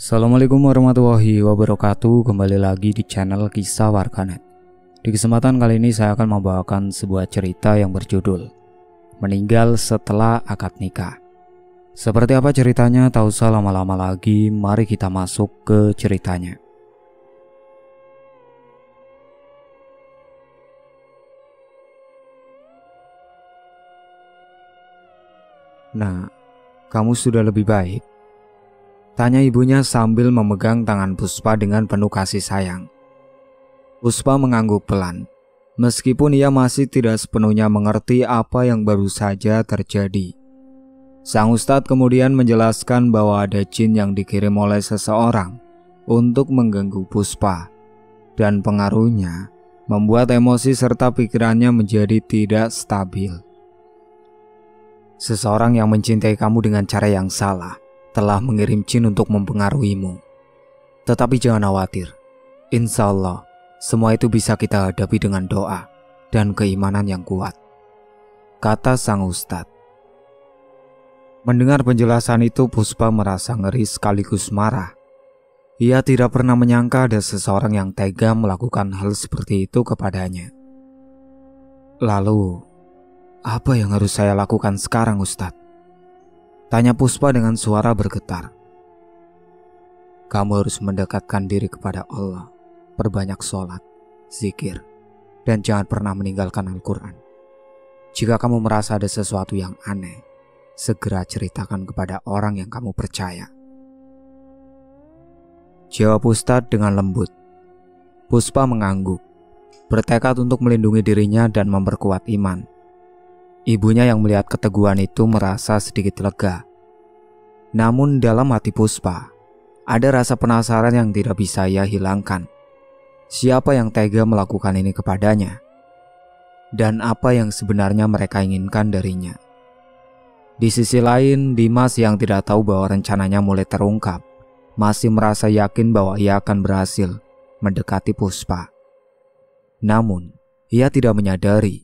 Assalamualaikum warahmatullahi wabarakatuh. Kembali lagi di channel Kisah Warganet. Di kesempatan kali ini saya akan membawakan sebuah cerita yang berjudul Meninggal Setelah Akad Nikah. Seperti apa ceritanya? Tak usah lama-lama lagi, mari kita masuk ke ceritanya. Nah, kamu sudah lebih baik? Tanya ibunya sambil memegang tangan Puspa dengan penuh kasih sayang. Puspa mengangguk pelan, meskipun ia masih tidak sepenuhnya mengerti apa yang baru saja terjadi. Sang ustadz kemudian menjelaskan bahwa ada jin yang dikirim oleh seseorang untuk mengganggu Puspa, dan pengaruhnya membuat emosi serta pikirannya menjadi tidak stabil. Seseorang yang mencintai kamu dengan cara yang salah telah mengirim jin untuk mempengaruhimu. Tetapi jangan khawatir, insya Allah semua itu bisa kita hadapi dengan doa dan keimanan yang kuat, kata sang ustadz. Mendengar penjelasan itu, Puspa merasa ngeri sekaligus marah. Ia tidak pernah menyangka ada seseorang yang tega melakukan hal seperti itu kepadanya. Lalu, apa yang harus saya lakukan sekarang, Ustadz? Tanya Puspa dengan suara bergetar. Kamu harus mendekatkan diri kepada Allah, perbanyak sholat, zikir, dan jangan pernah meninggalkan Al-Quran. Jika kamu merasa ada sesuatu yang aneh, segera ceritakan kepada orang yang kamu percaya, jawab Ustadz dengan lembut. Puspa mengangguk, bertekad untuk melindungi dirinya dan memperkuat iman. Ibunya yang melihat keteguhan itu merasa sedikit lega. Namun dalam hati Puspa, ada rasa penasaran yang tidak bisa ia hilangkan. Siapa yang tega melakukan ini kepadanya? Dan apa yang sebenarnya mereka inginkan darinya? Di sisi lain, Dimas yang tidak tahu bahwa rencananya mulai terungkap, masih merasa yakin bahwa ia akan berhasil mendekati Puspa. Namun, ia tidak menyadari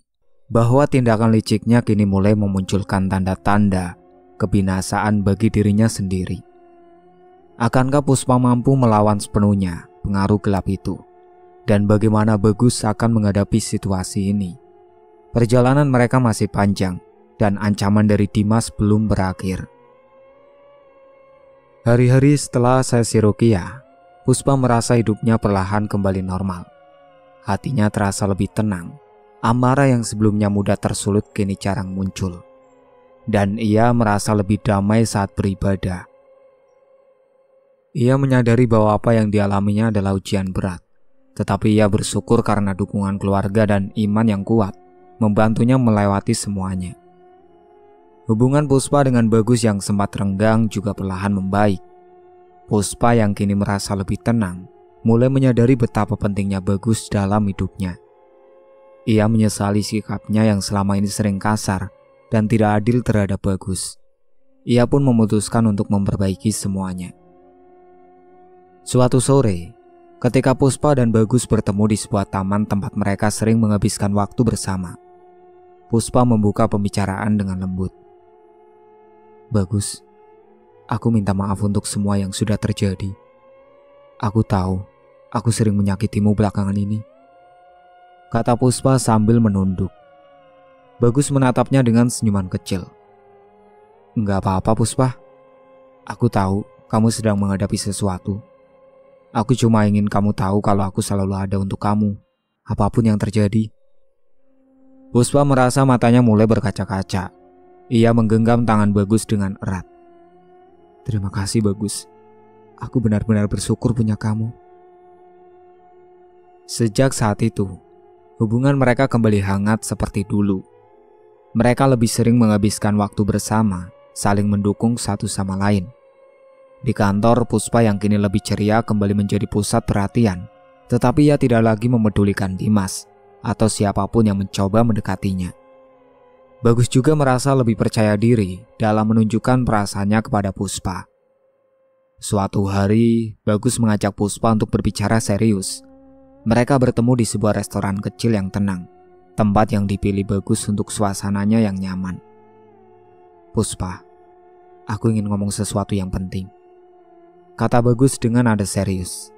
bahwa tindakan liciknya kini mulai memunculkan tanda-tanda kebinasaan bagi dirinya sendiri. Akankah Puspa mampu melawan sepenuhnya pengaruh gelap itu? Dan bagaimana Bagus akan menghadapi situasi ini? Perjalanan mereka masih panjang dan ancaman dari Dimas belum berakhir. Hari-hari setelah sesi ruqyah, Puspa merasa hidupnya perlahan kembali normal. Hatinya terasa lebih tenang. Amarah yang sebelumnya mudah tersulut kini jarang muncul. Dan ia merasa lebih damai saat beribadah. Ia menyadari bahwa apa yang dialaminya adalah ujian berat. Tetapi ia bersyukur karena dukungan keluarga dan iman yang kuat membantunya melewati semuanya. Hubungan Puspa dengan Bagus yang sempat renggang juga perlahan membaik. Puspa yang kini merasa lebih tenang mulai menyadari betapa pentingnya Bagus dalam hidupnya. Ia menyesali sikapnya yang selama ini sering kasar dan tidak adil terhadap Bagus. Ia pun memutuskan untuk memperbaiki semuanya. Suatu sore, ketika Puspa dan Bagus bertemu di sebuah taman tempat mereka sering menghabiskan waktu bersama, Puspa membuka pembicaraan dengan lembut. Bagus, aku minta maaf untuk semua yang sudah terjadi. Aku tahu, aku sering menyakitimu belakangan ini, kata Puspa sambil menunduk. Bagus menatapnya dengan senyuman kecil. Enggak apa-apa Puspa. Aku tahu kamu sedang menghadapi sesuatu. Aku cuma ingin kamu tahu kalau aku selalu ada untuk kamu, apapun yang terjadi. Puspa merasa matanya mulai berkaca-kaca. Ia menggenggam tangan Bagus dengan erat. Terima kasih Bagus. Aku benar-benar bersyukur punya kamu. Sejak saat itu, hubungan mereka kembali hangat seperti dulu. Mereka lebih sering menghabiskan waktu bersama, saling mendukung satu sama lain. Di kantor, Puspa yang kini lebih ceria kembali menjadi pusat perhatian, tetapi ia tidak lagi memedulikan Dimas atau siapapun yang mencoba mendekatinya. Bagus juga merasa lebih percaya diri dalam menunjukkan perasaannya kepada Puspa. Suatu hari, Bagus mengajak Puspa untuk berbicara serius. Mereka bertemu di sebuah restoran kecil yang tenang, tempat yang dipilih Bagus untuk suasananya yang nyaman. Puspa, aku ingin ngomong sesuatu yang penting. kata Bagus dengan nada serius.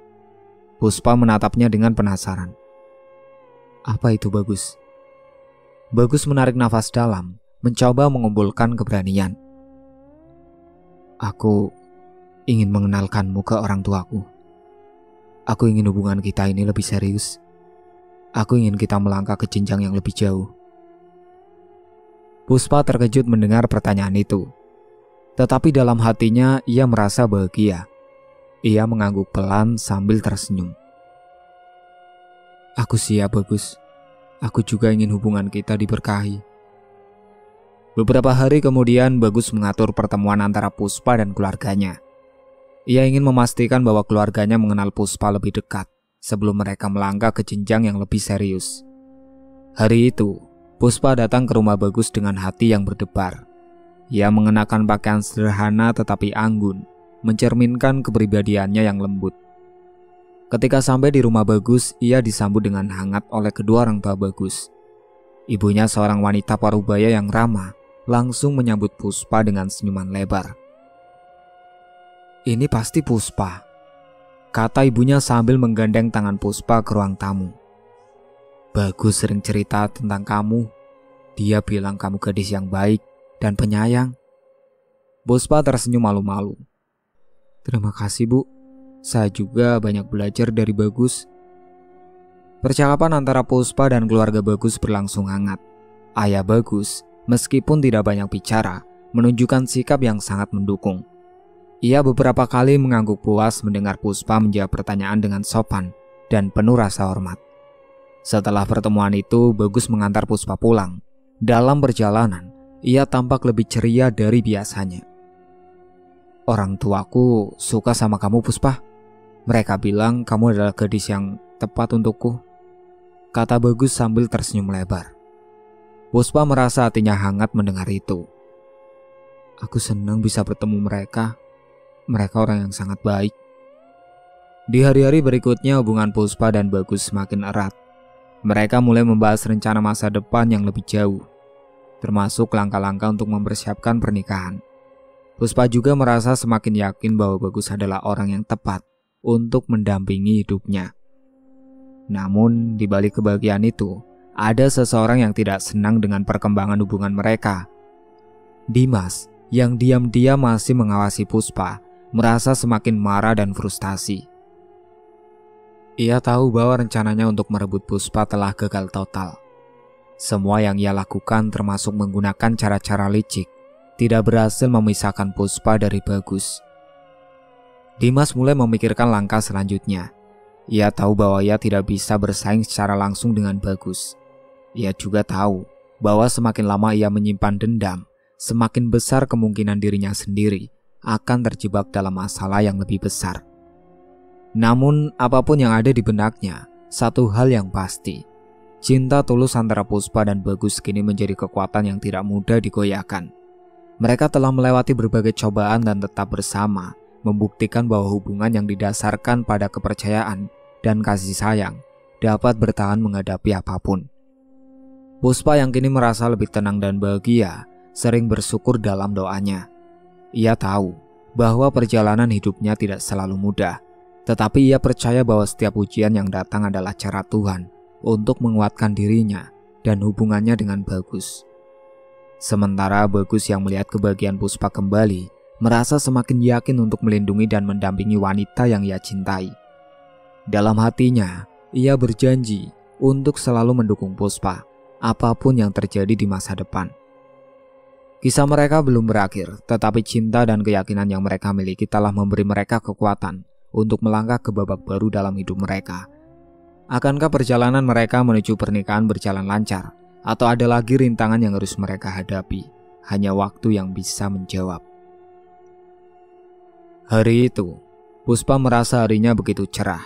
Puspa menatapnya dengan penasaran. Apa itu, Bagus? Bagus menarik nafas dalam, mencoba mengumpulkan keberanian. Aku ingin mengenalkanmu ke orang tuaku. Aku ingin hubungan kita ini lebih serius. Aku ingin kita melangkah ke jenjang yang lebih jauh. Puspa terkejut mendengar pertanyaan itu. Tetapi dalam hatinya ia merasa bahagia. Ia mengangguk pelan sambil tersenyum. Aku siap, Bagus. Aku juga ingin hubungan kita diberkahi. Beberapa hari kemudian Bagus mengatur pertemuan antara Puspa dan keluarganya. Ia ingin memastikan bahwa keluarganya mengenal Puspa lebih dekat sebelum mereka melangkah ke jenjang yang lebih serius. Hari itu, Puspa datang ke rumah Bagus dengan hati yang berdebar. Ia mengenakan pakaian sederhana tetapi anggun, mencerminkan kepribadiannya yang lembut. Ketika sampai di rumah Bagus, ia disambut dengan hangat oleh kedua orang tua Bagus. Ibunya, seorang wanita parubaya yang ramah, langsung menyambut Puspa dengan senyuman lebar. Ini pasti Puspa, kata ibunya sambil menggandeng tangan Puspa ke ruang tamu. Bagus sering cerita tentang kamu. Dia bilang kamu gadis yang baik dan penyayang. Puspa tersenyum malu-malu. Terima kasih, Bu. Saya juga banyak belajar dari Bagus. Percakapan antara Puspa dan keluarga Bagus berlangsung hangat. Ayah Bagus, meskipun tidak banyak bicara, menunjukkan sikap yang sangat mendukung. Ia beberapa kali mengangguk puas mendengar Puspa menjawab pertanyaan dengan sopan dan penuh rasa hormat. Setelah pertemuan itu, Bagus mengantar Puspa pulang. Dalam perjalanan, ia tampak lebih ceria dari biasanya. Orang tuaku suka sama kamu, Puspa. Mereka bilang kamu adalah gadis yang tepat untukku, kata Bagus sambil tersenyum lebar. Puspa merasa hatinya hangat mendengar itu. Aku senang bisa bertemu mereka. Mereka orang yang sangat baik. Di hari-hari berikutnya hubungan Puspa dan Bagus semakin erat. Mereka mulai membahas rencana masa depan yang lebih jauh, termasuk langkah-langkah untuk mempersiapkan pernikahan. Puspa juga merasa semakin yakin bahwa Bagus adalah orang yang tepat untuk mendampingi hidupnya. Namun di balik kebahagiaan itu, ada seseorang yang tidak senang dengan perkembangan hubungan mereka. Dimas, yang diam-diam masih mengawasi Puspa, merasa semakin marah dan frustasi. Ia tahu bahwa rencananya untuk merebut Puspa telah gagal total. Semua yang ia lakukan, termasuk menggunakan cara-cara licik, tidak berhasil memisahkan Puspa dari Bagus. Dimas mulai memikirkan langkah selanjutnya. Ia tahu bahwa ia tidak bisa bersaing secara langsung dengan Bagus. Ia juga tahu bahwa semakin lama ia menyimpan dendam, semakin besar kemungkinan dirinya sendiri akan terjebak dalam masalah yang lebih besar. Namun apapun yang ada di benaknya, satu hal yang pasti, cinta tulus antara Puspa dan Bagus kini menjadi kekuatan yang tidak mudah digoyahkan. Mereka telah melewati berbagai cobaan dan tetap bersama, membuktikan bahwa hubungan yang didasarkan pada kepercayaan dan kasih sayang dapat bertahan menghadapi apapun. Puspa yang kini merasa lebih tenang dan bahagia, sering bersyukur dalam doanya. Ia tahu bahwa perjalanan hidupnya tidak selalu mudah, tetapi ia percaya bahwa setiap ujian yang datang adalah cara Tuhan untuk menguatkan dirinya dan hubungannya dengan Bagus. Sementara Bagus yang melihat kebahagiaan Puspa kembali, merasa semakin yakin untuk melindungi dan mendampingi wanita yang ia cintai. Dalam hatinya, ia berjanji untuk selalu mendukung Puspa, apapun yang terjadi di masa depan. Kisah mereka belum berakhir, tetapi cinta dan keyakinan yang mereka miliki telah memberi mereka kekuatan untuk melangkah ke babak baru dalam hidup mereka. Akankah perjalanan mereka menuju pernikahan berjalan lancar, atau ada lagi rintangan yang harus mereka hadapi? Hanya waktu yang bisa menjawab. Hari itu, Puspa merasa harinya begitu cerah.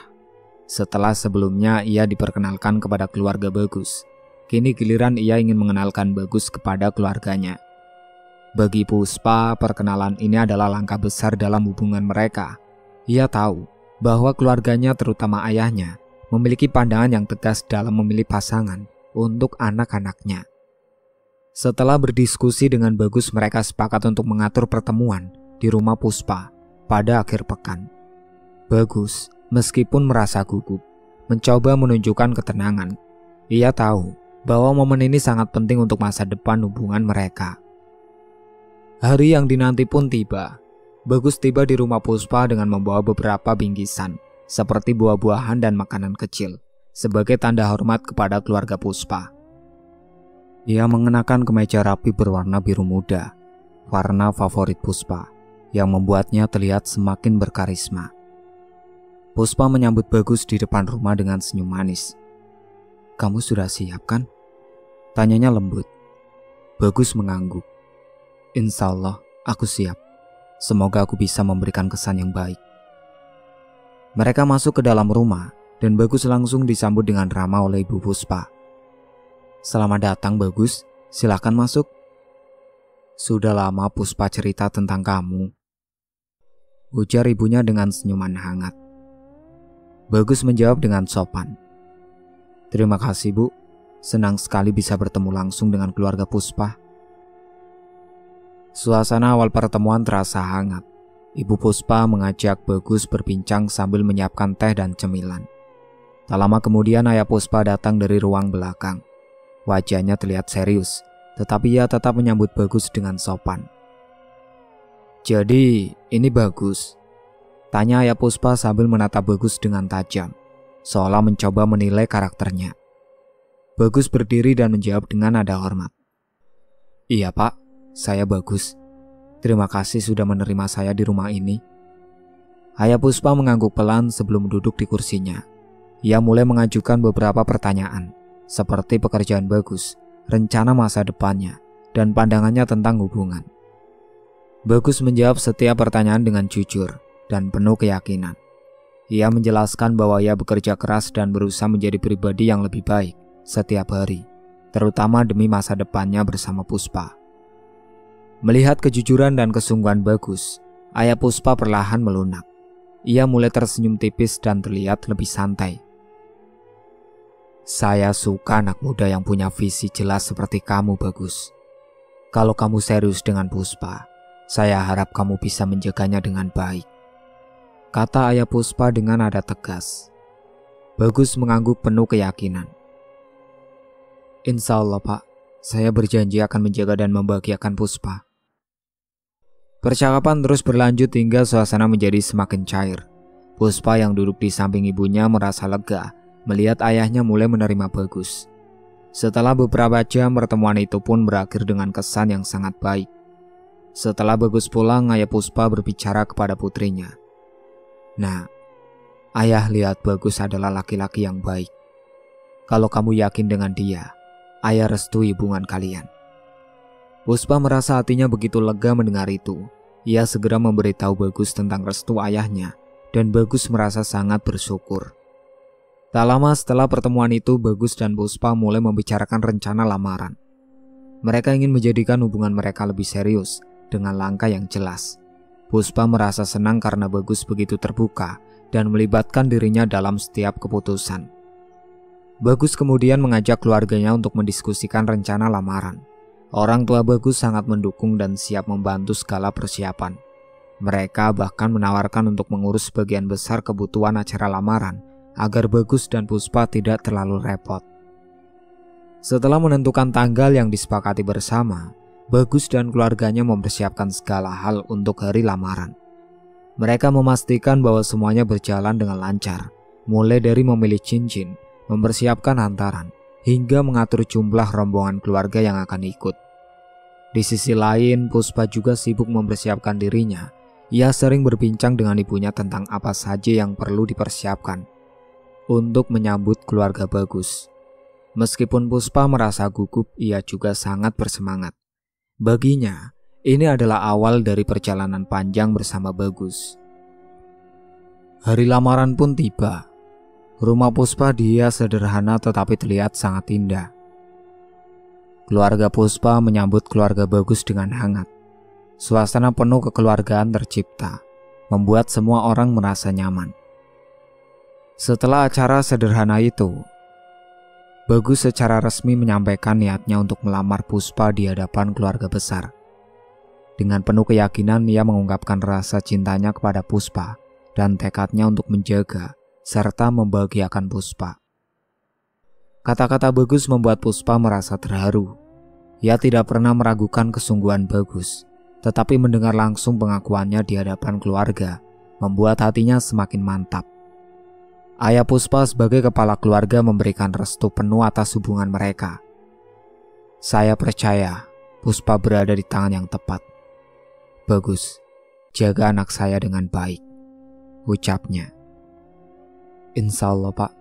Setelah sebelumnya ia diperkenalkan kepada keluarga Bagus, kini giliran ia ingin mengenalkan Bagus kepada keluarganya. Bagi Puspa, perkenalan ini adalah langkah besar dalam hubungan mereka. Ia tahu bahwa keluarganya, terutama ayahnya, memiliki pandangan yang tegas dalam memilih pasangan untuk anak-anaknya. Setelah berdiskusi dengan Bagus, mereka sepakat untuk mengatur pertemuan di rumah Puspa pada akhir pekan. Bagus, meskipun merasa gugup, mencoba menunjukkan ketenangan. Ia tahu bahwa momen ini sangat penting untuk masa depan hubungan mereka. Hari yang dinanti pun tiba. Bagus tiba di rumah Puspa dengan membawa beberapa bingkisan, seperti buah-buahan dan makanan kecil, sebagai tanda hormat kepada keluarga Puspa. Ia mengenakan kemeja rapi berwarna biru muda, warna favorit Puspa, yang membuatnya terlihat semakin berkarisma. Puspa menyambut Bagus di depan rumah dengan senyum manis. "Kamu sudah siap kan?" tanyanya lembut. Bagus mengangguk. "Insya Allah, aku siap. Semoga aku bisa memberikan kesan yang baik." Mereka masuk ke dalam rumah dan Bagus langsung disambut dengan ramah oleh Ibu Puspa. "Selamat datang Bagus, silakan masuk." "Sudah lama Puspa cerita tentang kamu," ujar ibunya dengan senyuman hangat. Bagus menjawab dengan sopan. "Terima kasih Bu, senang sekali bisa bertemu langsung dengan keluarga Puspa." Suasana awal pertemuan terasa hangat. Ibu Puspa mengajak Bagus berbincang sambil menyiapkan teh dan cemilan. Tak lama kemudian Ayah Puspa datang dari ruang belakang. Wajahnya terlihat serius, tetapi ia tetap menyambut Bagus dengan sopan. "Jadi, ini Bagus?" tanya Ayah Puspa sambil menatap Bagus dengan tajam, seolah mencoba menilai karakternya. Bagus berdiri dan menjawab dengan nada hormat. "Iya Pak, saya Bagus. Terima kasih sudah menerima saya di rumah ini." Ayah Puspa mengangguk pelan sebelum duduk di kursinya. Ia mulai mengajukan beberapa pertanyaan, seperti pekerjaan Bagus, rencana masa depannya, dan pandangannya tentang hubungan. Bagus menjawab setiap pertanyaan dengan jujur dan penuh keyakinan. Ia menjelaskan bahwa ia bekerja keras dan berusaha menjadi pribadi yang lebih baik setiap hari, terutama demi masa depannya bersama Puspa. Melihat kejujuran dan kesungguhan Bagus, Ayah Puspa perlahan melunak. Ia mulai tersenyum tipis dan terlihat lebih santai. "Saya suka anak muda yang punya visi jelas seperti kamu, Bagus. Kalau kamu serius dengan Puspa, saya harap kamu bisa menjaganya dengan baik," kata Ayah Puspa dengan nada tegas. Bagus mengangguk penuh keyakinan. "Insya Allah Pak, saya berjanji akan menjaga dan membahagiakan Puspa." Percakapan terus berlanjut hingga suasana menjadi semakin cair. Puspa yang duduk di samping ibunya merasa lega melihat ayahnya mulai menerima Bagus. Setelah beberapa jam, pertemuan itu pun berakhir dengan kesan yang sangat baik. Setelah Bagus pulang, Ayah Puspa berbicara kepada putrinya. "Nah, Ayah lihat Bagus adalah laki-laki yang baik. Kalau kamu yakin dengan dia, Ayah restui hubungan kalian." Puspa merasa hatinya begitu lega mendengar itu. Ia segera memberitahu Bagus tentang restu ayahnya, dan Bagus merasa sangat bersyukur. Tak lama setelah pertemuan itu, Bagus dan Puspa mulai membicarakan rencana lamaran. Mereka ingin menjadikan hubungan mereka lebih serius dengan langkah yang jelas. Puspa merasa senang karena Bagus begitu terbuka dan melibatkan dirinya dalam setiap keputusan. Bagus kemudian mengajak keluarganya untuk mendiskusikan rencana lamaran. Orang tua Bagus sangat mendukung dan siap membantu segala persiapan. Mereka bahkan menawarkan untuk mengurus sebagian besar kebutuhan acara lamaran agar Bagus dan Puspa tidak terlalu repot. Setelah menentukan tanggal yang disepakati bersama, Bagus dan keluarganya mempersiapkan segala hal untuk hari lamaran. Mereka memastikan bahwa semuanya berjalan dengan lancar, mulai dari memilih cincin, mempersiapkan hantaran, hingga mengatur jumlah rombongan keluarga yang akan ikut. Di sisi lain, Puspa juga sibuk mempersiapkan dirinya. Ia sering berbincang dengan ibunya tentang apa saja yang perlu dipersiapkan untuk menyambut keluarga Bagus. Meskipun Puspa merasa gugup, ia juga sangat bersemangat. Baginya, ini adalah awal dari perjalanan panjang bersama Bagus. Hari lamaran pun tiba. Rumah Puspa dihias sederhana tetapi terlihat sangat indah. Keluarga Puspa menyambut keluarga Bagus dengan hangat. Suasana penuh kekeluargaan tercipta, membuat semua orang merasa nyaman. Setelah acara sederhana itu, Bagus secara resmi menyampaikan niatnya untuk melamar Puspa di hadapan keluarga besar. Dengan penuh keyakinan ia mengungkapkan rasa cintanya kepada Puspa dan tekadnya untuk menjaga serta membahagiakan Puspa. Kata-kata Bagus membuat Puspa merasa terharu. Ia tidak pernah meragukan kesungguhan Bagus, tetapi mendengar langsung pengakuannya di hadapan keluarga membuat hatinya semakin mantap. Ayah Puspa sebagai kepala keluarga memberikan restu penuh atas hubungan mereka. Saya percaya Puspa berada di tangan yang tepat. Bagus, jaga anak saya dengan baik, ucapnya. Insya Allah Pak,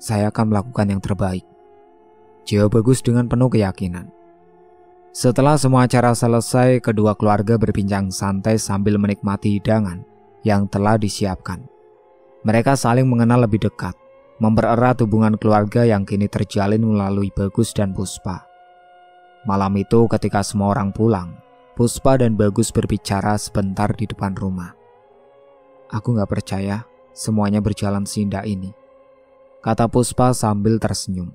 saya akan melakukan yang terbaik, jawab Bagus dengan penuh keyakinan. Setelah semua acara selesai, kedua keluarga berbincang santai sambil menikmati hidangan yang telah disiapkan. Mereka saling mengenal lebih dekat, mempererat hubungan keluarga yang kini terjalin melalui Bagus dan Puspa. Malam itu ketika semua orang pulang, Puspa dan Bagus berbicara sebentar di depan rumah. Aku gak percaya semuanya berjalan seindah ini, kata Puspa sambil tersenyum.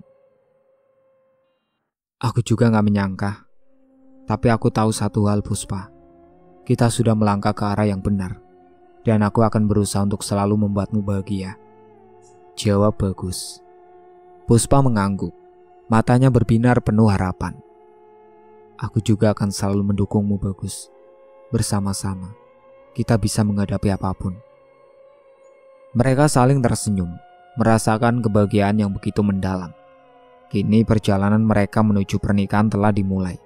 Aku juga gak menyangka, tapi aku tahu satu hal Puspa. Kita sudah melangkah ke arah yang benar, dan aku akan berusaha untuk selalu membuatmu bahagia, jawab Bagus. Puspa mengangguk, matanya berbinar penuh harapan. Aku juga akan selalu mendukungmu Bagus. Bersama-sama, kita bisa menghadapi apapun. Mereka saling tersenyum, merasakan kebahagiaan yang begitu mendalam. Kini perjalanan mereka menuju pernikahan telah dimulai,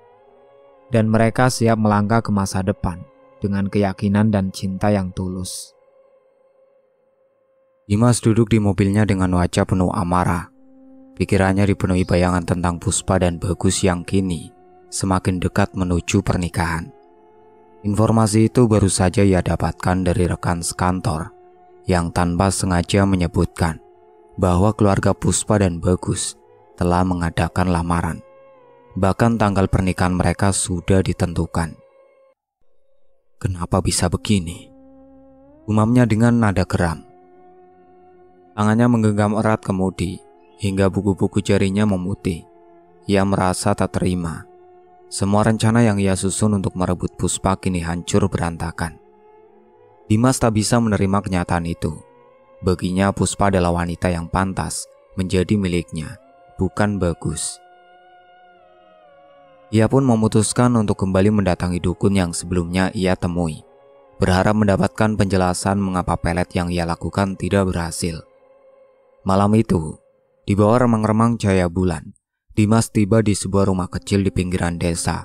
dan mereka siap melangkah ke masa depan dengan keyakinan dan cinta yang tulus. Dimas duduk di mobilnya dengan wajah penuh amarah. Pikirannya dipenuhi bayangan tentang Puspa dan Bagus yang kini semakin dekat menuju pernikahan. Informasi itu baru saja ia dapatkan dari rekan sekantor yang tanpa sengaja menyebutkan bahwa keluarga Puspa dan Bagus telah mengadakan lamaran. Bahkan tanggal pernikahan mereka sudah ditentukan. Kenapa bisa begini? Gumamnya dengan nada geram. Tangannya menggenggam erat kemudi hingga buku-buku jarinya memutih. Ia merasa tak terima. Semua rencana yang ia susun untuk merebut Puspa kini hancur berantakan. Dimas tak bisa menerima kenyataan itu. Baginya Puspa adalah wanita yang pantas menjadi miliknya, bukan Bagus. Ia pun memutuskan untuk kembali mendatangi dukun yang sebelumnya ia temui, berharap mendapatkan penjelasan mengapa pelet yang ia lakukan tidak berhasil. Malam itu, di bawah remang-remang cahaya bulan, Dimas tiba di sebuah rumah kecil di pinggiran desa.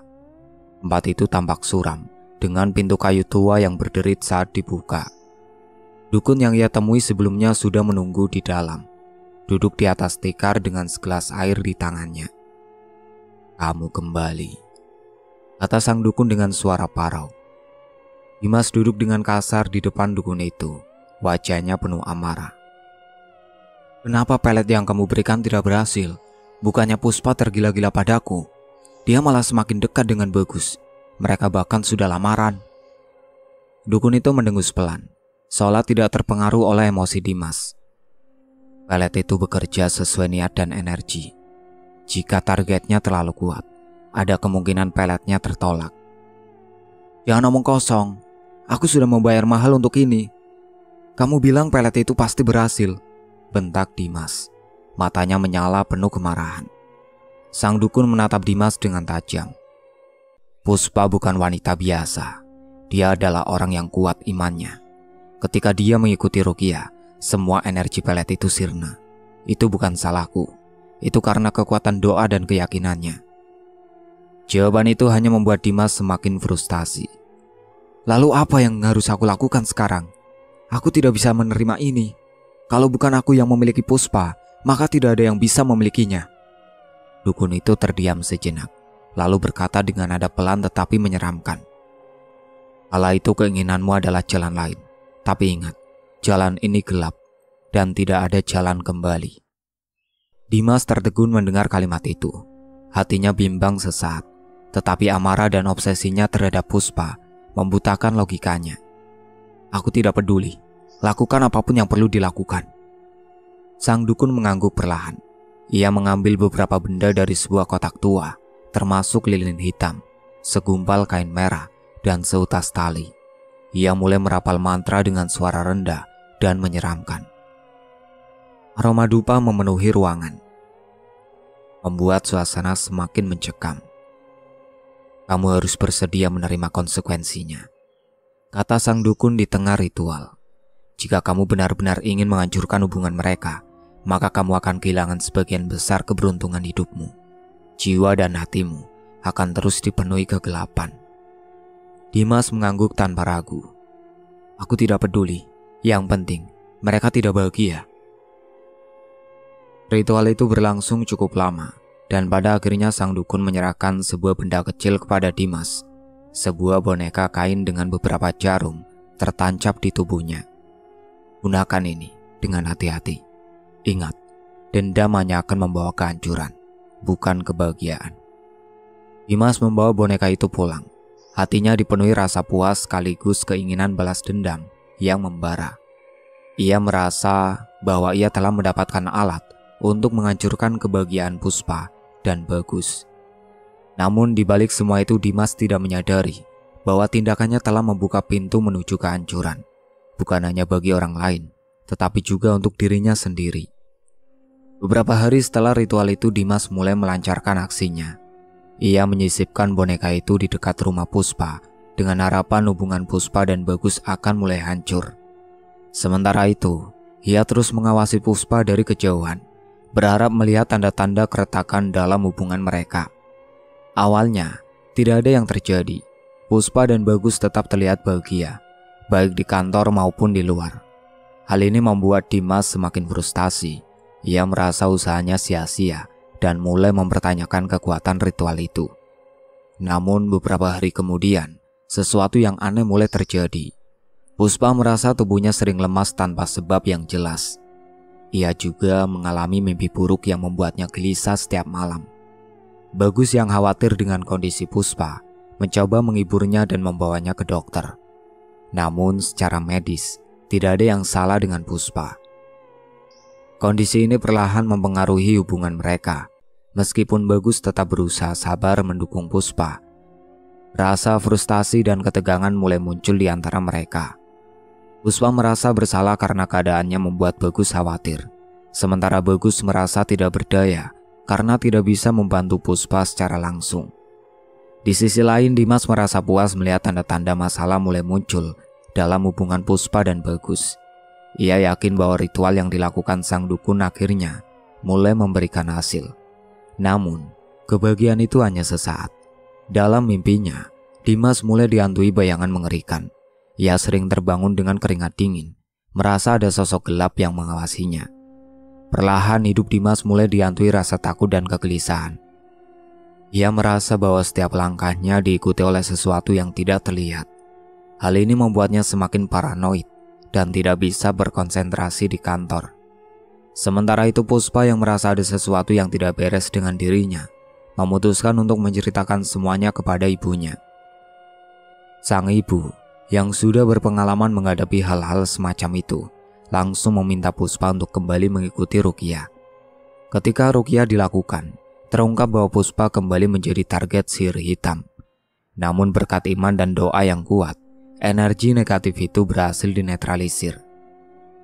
Tempat itu tampak suram, dengan pintu kayu tua yang berderit saat dibuka. Dukun yang ia temui sebelumnya sudah menunggu di dalam, duduk di atas tikar dengan segelas air di tangannya. Kamu kembali, kata sang dukun dengan suara parau. Dimas duduk dengan kasar di depan dukun itu, wajahnya penuh amarah. Kenapa pelet yang kamu berikan tidak berhasil? Bukannya Puspa tergila-gila padaku, dia malah semakin dekat dengan Bagus. Mereka bahkan sudah lamaran. Dukun itu mendengus pelan, seolah tidak terpengaruh oleh emosi Dimas. Pelet itu bekerja sesuai niat dan energi. Jika targetnya terlalu kuat, ada kemungkinan peletnya tertolak. Jangan omong kosong, aku sudah membayar mahal untuk ini. Kamu bilang pelet itu pasti berhasil, bentak Dimas. Matanya menyala penuh kemarahan. Sang dukun menatap Dimas dengan tajam. Puspa bukan wanita biasa. Dia adalah orang yang kuat imannya. Ketika dia mengikuti Ruqyah, semua energi pelet itu sirna. Itu bukan salahku. Itu karena kekuatan doa dan keyakinannya. Jawaban itu hanya membuat Dimas semakin frustasi. Lalu apa yang harus aku lakukan sekarang? Aku tidak bisa menerima ini. Kalau bukan aku yang memiliki Puspa, maka tidak ada yang bisa memilikinya. Dukun itu terdiam sejenak, lalu berkata dengan nada pelan tetapi menyeramkan. Kala itu keinginanmu adalah jalan lain. Tapi ingat, jalan ini gelap dan tidak ada jalan kembali. Dimas tertegun mendengar kalimat itu. Hatinya bimbang sesaat, tetapi amarah dan obsesinya terhadap Puspa membutakan logikanya. Aku tidak peduli, lakukan apapun yang perlu dilakukan. Sang dukun mengangguk perlahan. Ia mengambil beberapa benda dari sebuah kotak tua, termasuk lilin hitam, segumpal kain merah, dan seutas tali. Ia mulai merapal mantra dengan suara rendah dan menyeramkan. Aroma dupa memenuhi ruangan, membuat suasana semakin mencekam. Kamu harus bersedia menerima konsekuensinya, kata sang dukun di tengah ritual. Jika kamu benar-benar ingin menghancurkan hubungan mereka, maka kamu akan kehilangan sebagian besar keberuntungan hidupmu. Jiwa dan hatimu akan terus dipenuhi kegelapan. Dimas mengangguk tanpa ragu. Aku tidak peduli, yang penting mereka tidak bahagia. Ritual itu berlangsung cukup lama, dan pada akhirnya sang dukun menyerahkan sebuah benda kecil kepada Dimas. Sebuah boneka kain dengan beberapa jarum tertancap di tubuhnya. Gunakan ini dengan hati-hati. Ingat, dendam hanya akan membawa kehancuran, bukan kebahagiaan. Dimas membawa boneka itu pulang. Hatinya dipenuhi rasa puas sekaligus keinginan balas dendam yang membara. Ia merasa bahwa ia telah mendapatkan alat untuk menghancurkan kebahagiaan Puspa dan Bagus. Namun di balik semua itu Dimas tidak menyadari bahwa tindakannya telah membuka pintu menuju kehancuran. Bukan hanya bagi orang lain, tetapi juga untuk dirinya sendiri. Beberapa hari setelah ritual itu Dimas mulai melancarkan aksinya. Ia menyisipkan boneka itu di dekat rumah Puspa dengan harapan hubungan Puspa dan Bagus akan mulai hancur. Sementara itu, ia terus mengawasi Puspa dari kejauhan, berharap melihat tanda-tanda keretakan dalam hubungan mereka. Awalnya, tidak ada yang terjadi. Puspa dan Bagus tetap terlihat bahagia, baik di kantor maupun di luar. Hal ini membuat Dimas semakin frustasi. Ia merasa usahanya sia-sia dan mulai mempertanyakan kekuatan ritual itu. Namun beberapa hari kemudian, sesuatu yang aneh mulai terjadi. Puspa merasa tubuhnya sering lemas tanpa sebab yang jelas. Ia juga mengalami mimpi buruk yang membuatnya gelisah setiap malam. Bagus yang khawatir dengan kondisi Puspa mencoba menghiburnya dan membawanya ke dokter. Namun secara medis, tidak ada yang salah dengan Puspa. Kondisi ini perlahan mempengaruhi hubungan mereka. Meskipun Bagus tetap berusaha sabar mendukung Puspa, rasa frustasi dan ketegangan mulai muncul di antara mereka. Puspa merasa bersalah karena keadaannya membuat Bagus khawatir. Sementara Bagus merasa tidak berdaya karena tidak bisa membantu Puspa secara langsung. Di sisi lain, Dimas merasa puas melihat tanda-tanda masalah mulai muncul dalam hubungan Puspa dan Bagus. Ia yakin bahwa ritual yang dilakukan sang dukun akhirnya mulai memberikan hasil. Namun, kebahagiaan itu hanya sesaat. Dalam mimpinya, Dimas mulai dihantui bayangan mengerikan. Ia sering terbangun dengan keringat dingin, merasa ada sosok gelap yang mengawasinya. Perlahan hidup Dimas mulai dihantui rasa takut dan kegelisahan. Ia merasa bahwa setiap langkahnya diikuti oleh sesuatu yang tidak terlihat. Hal ini membuatnya semakin paranoid dan tidak bisa berkonsentrasi di kantor. Sementara itu Puspa yang merasa ada sesuatu yang tidak beres dengan dirinya, memutuskan untuk menceritakan semuanya kepada ibunya. Sang ibu, yang sudah berpengalaman menghadapi hal-hal semacam itu, langsung meminta Puspa untuk kembali mengikuti ruqyah. Ketika ruqyah dilakukan, terungkap bahwa Puspa kembali menjadi target sihir hitam. Namun berkat iman dan doa yang kuat, energi negatif itu berhasil dinetralisir.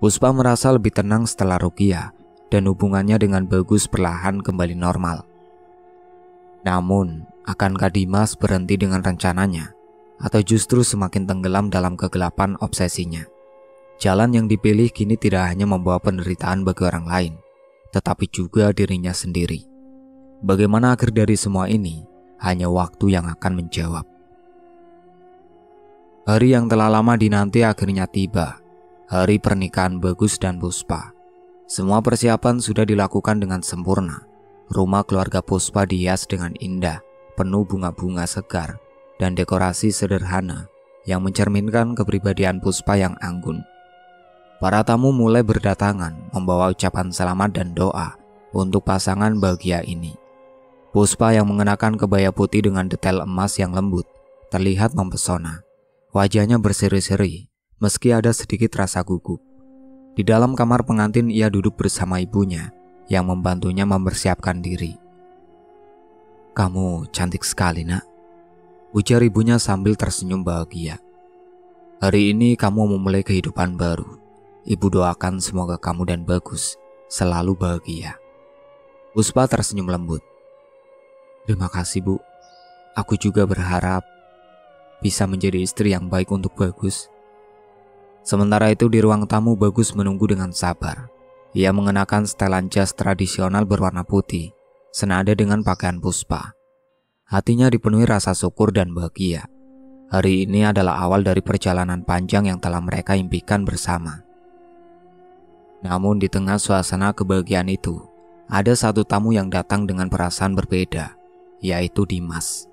Puspa merasa lebih tenang setelah ruqyah dan hubungannya dengan Bagus perlahan kembali normal. Namun, akankah Dimas berhenti dengan rencananya? Atau justru semakin tenggelam dalam kegelapan obsesinya? Jalan yang dipilih kini tidak hanya membawa penderitaan bagi orang lain, tetapi juga dirinya sendiri. Bagaimana akhir dari semua ini? Hanya waktu yang akan menjawab. Hari yang telah lama dinanti akhirnya tiba. Hari pernikahan Bagus dan Puspa. Semua persiapan sudah dilakukan dengan sempurna. Rumah keluarga Puspa dihias dengan indah, penuh bunga-bunga segar dan dekorasi sederhana yang mencerminkan kepribadian Puspa yang anggun. Para tamu mulai berdatangan membawa ucapan selamat dan doa untuk pasangan bahagia ini. Puspa yang mengenakan kebaya putih dengan detail emas yang lembut terlihat mempesona. Wajahnya berseri-seri meski ada sedikit rasa gugup. Di dalam kamar pengantin ia duduk bersama ibunya yang membantunya mempersiapkan diri. "Kamu cantik sekali, Nak," ujar ibunya sambil tersenyum bahagia. "Hari ini kamu memulai kehidupan baru. Ibu doakan semoga kamu dan Bagus selalu bahagia. Puspa tersenyum lembut. Terima kasih, Bu. Aku juga berharap bisa menjadi istri yang baik untuk Bagus. Sementara itu di ruang tamu, Bagus menunggu dengan sabar. Ia mengenakan setelan jas tradisional berwarna putih, senada dengan pakaian Puspa. Hatinya dipenuhi rasa syukur dan bahagia. Hari ini adalah awal dari perjalanan panjang yang telah mereka impikan bersama. Namun di tengah suasana kebahagiaan itu, ada satu tamu yang datang dengan perasaan berbeda, yaitu Dimas.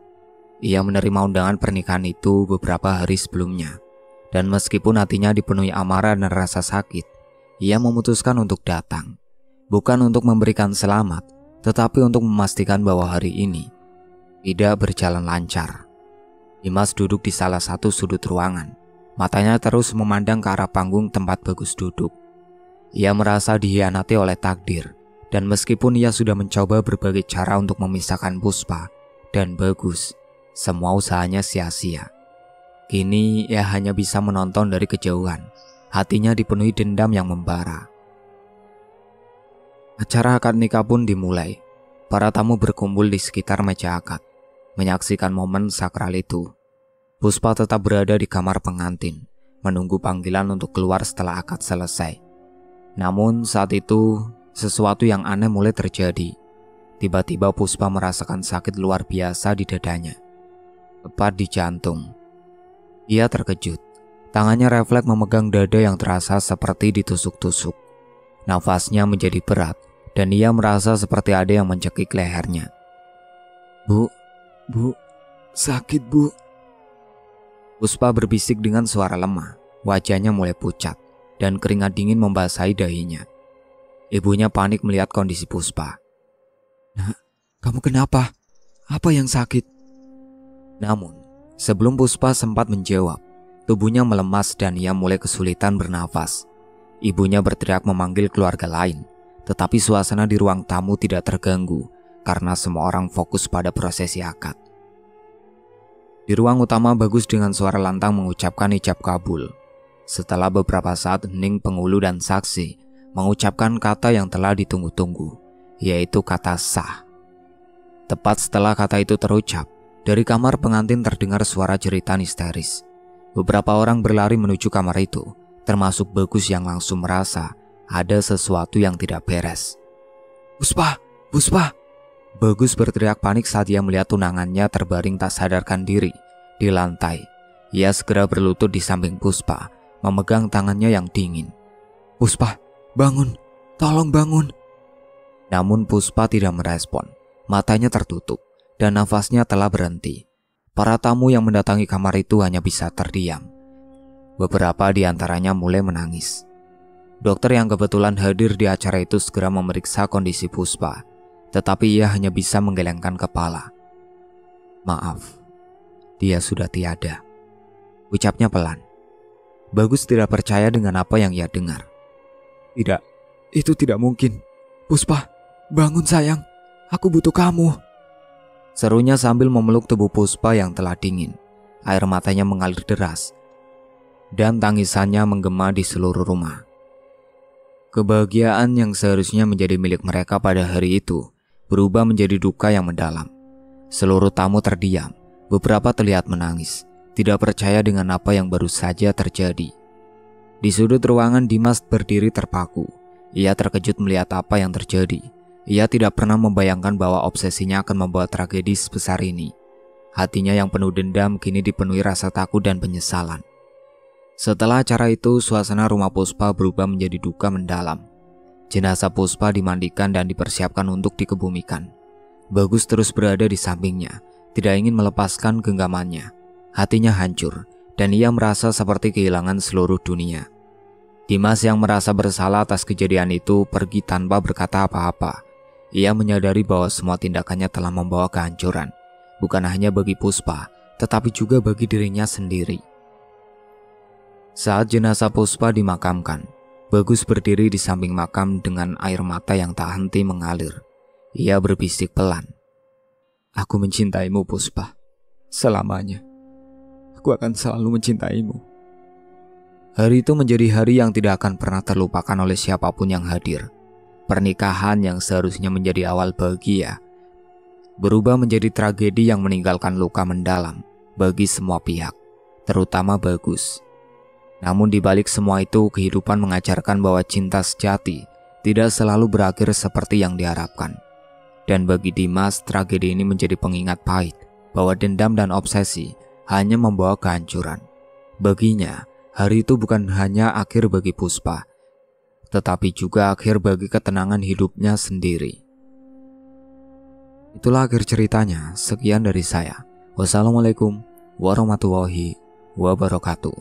Ia menerima undangan pernikahan itu beberapa hari sebelumnya, dan meskipun hatinya dipenuhi amarah dan rasa sakit, ia memutuskan untuk datang. Bukan untuk memberikan selamat, tetapi untuk memastikan bahwa hari ini tidak berjalan lancar. Dimas duduk di salah satu sudut ruangan. Matanya terus memandang ke arah panggung tempat Bagus duduk. Ia merasa dikhianati oleh takdir, dan meskipun ia sudah mencoba berbagai cara untuk memisahkan Puspa dan Bagus, semua usahanya sia-sia. Kini ia hanya bisa menonton dari kejauhan. Hatinya dipenuhi dendam yang membara. Acara akad nikah pun dimulai. Para tamu berkumpul di sekitar meja akad, menyaksikan momen sakral itu. Puspa tetap berada di kamar pengantin, menunggu panggilan untuk keluar setelah akad selesai. Namun saat itu, sesuatu yang aneh mulai terjadi. Tiba-tiba Puspa merasakan sakit luar biasa di dadanya, tepat di jantung. Ia terkejut. Tangannya refleks memegang dada yang terasa seperti ditusuk-tusuk. Nafasnya menjadi berat, dan ia merasa seperti ada yang mencekik lehernya. Bu, sakit Bu. Puspa berbisik dengan suara lemah. Wajahnya mulai pucat, dan keringat dingin membasahi dahinya. Ibunya panik melihat kondisi Puspa. Nak, kamu kenapa? Apa yang sakit? Namun, sebelum Puspa sempat menjawab, tubuhnya melemas dan ia mulai kesulitan bernafas. Ibunya berteriak memanggil keluarga lain, tetapi suasana di ruang tamu tidak terganggu karena semua orang fokus pada prosesi akad. Di ruang utama, Bagus dengan suara lantang mengucapkan ijab kabul. Setelah beberapa saat hening penghulu dan saksi mengucapkan kata yang telah ditunggu-tunggu, yaitu kata sah. Tepat setelah kata itu terucap, dari kamar pengantin terdengar suara jeritan histeris. Beberapa orang berlari menuju kamar itu, termasuk Bagus yang langsung merasa ada sesuatu yang tidak beres. Puspa! Bagus berteriak panik saat ia melihat tunangannya terbaring tak sadarkan diri di lantai. Ia segera berlutut di samping Puspa, memegang tangannya yang dingin. Puspa, bangun! Tolong bangun! Namun Puspa tidak merespon. Matanya tertutup dan nafasnya telah berhenti. Para tamu yang mendatangi kamar itu hanya bisa terdiam. Beberapa di antaranya mulai menangis. Dokter yang kebetulan hadir di acara itu segera memeriksa kondisi Puspa, tetapi ia hanya bisa menggelengkan kepala. Maaf, dia sudah tiada, ucapnya pelan. Bagus tidak percaya dengan apa yang ia dengar. Tidak, itu tidak mungkin. Puspa, bangun sayang, aku butuh kamu. Serunya sambil memeluk tubuh Puspa yang telah dingin. Air matanya mengalir deras, dan tangisannya menggema di seluruh rumah. Kebahagiaan yang seharusnya menjadi milik mereka pada hari itu berubah menjadi duka yang mendalam. Seluruh tamu terdiam, beberapa terlihat menangis, tidak percaya dengan apa yang baru saja terjadi. Di sudut ruangan, Dimas berdiri terpaku. Ia terkejut melihat apa yang terjadi. Ia tidak pernah membayangkan bahwa obsesinya akan membawa tragedi sebesar ini. Hatinya yang penuh dendam kini dipenuhi rasa takut dan penyesalan. Setelah acara itu, suasana rumah Puspa berubah menjadi duka mendalam. Jenazah Puspa dimandikan dan dipersiapkan untuk dikebumikan. Bagus terus berada di sampingnya, tidak ingin melepaskan genggamannya. Hatinya hancur, dan ia merasa seperti kehilangan seluruh dunia. Dimas yang merasa bersalah atas kejadian itu pergi tanpa berkata apa-apa. Ia menyadari bahwa semua tindakannya telah membawa kehancuran, bukan hanya bagi Puspa, tetapi juga bagi dirinya sendiri. Saat jenazah Puspa dimakamkan, Bagus berdiri di samping makam dengan air mata yang tak henti mengalir. Ia berbisik pelan. Aku mencintaimu Puspa, selamanya. Aku akan selalu mencintaimu. Hari itu menjadi hari yang tidak akan pernah terlupakan oleh siapapun yang hadir. Pernikahan yang seharusnya menjadi awal bahagia berubah menjadi tragedi yang meninggalkan luka mendalam bagi semua pihak, terutama Bagus. Namun di balik semua itu, kehidupan mengajarkan bahwa cinta sejati tidak selalu berakhir seperti yang diharapkan. Dan bagi Dimas, tragedi ini menjadi pengingat pahit bahwa dendam dan obsesi hanya membawa kehancuran. Baginya, hari itu bukan hanya akhir bagi Puspa, tetapi juga akhir bagi ketenangan hidupnya sendiri. Itulah akhir ceritanya. Sekian dari saya. Wassalamualaikum warahmatullahi wabarakatuh.